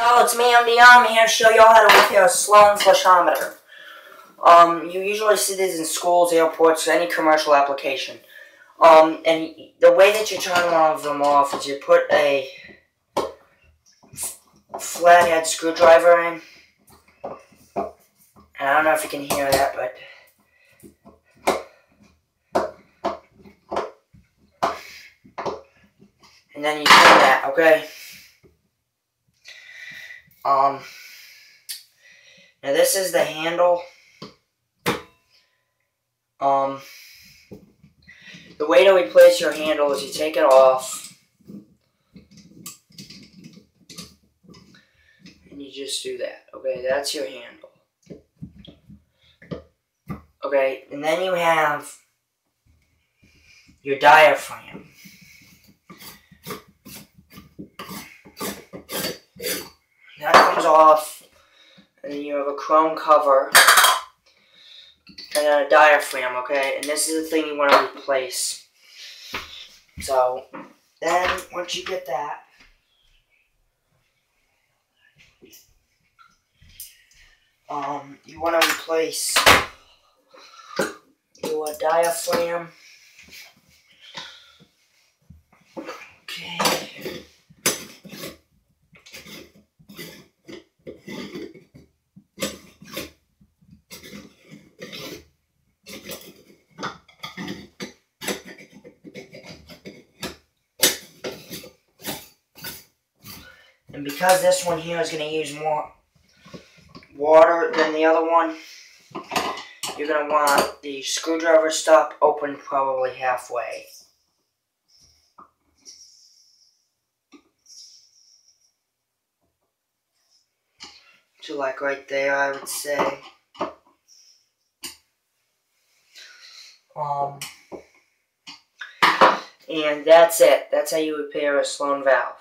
Hello, it's me, MD. I'm here to show you all how to repair a Sloan flashometer. You usually see these in schools, airports, any commercial application. And the way that you turn one of them off is you put a flathead screwdriver in. And I don't know if you can hear that, but... And then you turn that, okay? Now this is the handle. The way to replace your handle is you take it off. And you just do that, okay? That's your handle. Okay, and then you have your diaphragm. That comes off, and then you have a chrome cover, and then a diaphragm, okay? And this is the thing you want to replace. So, then, once you get that, you want to replace your diaphragm. Okay. And because this one here is going to use more water than the other one, you're going to want the screwdriver stop open probably halfway. So like right there, I would say. And that's it. That's how you repair a Sloan valve.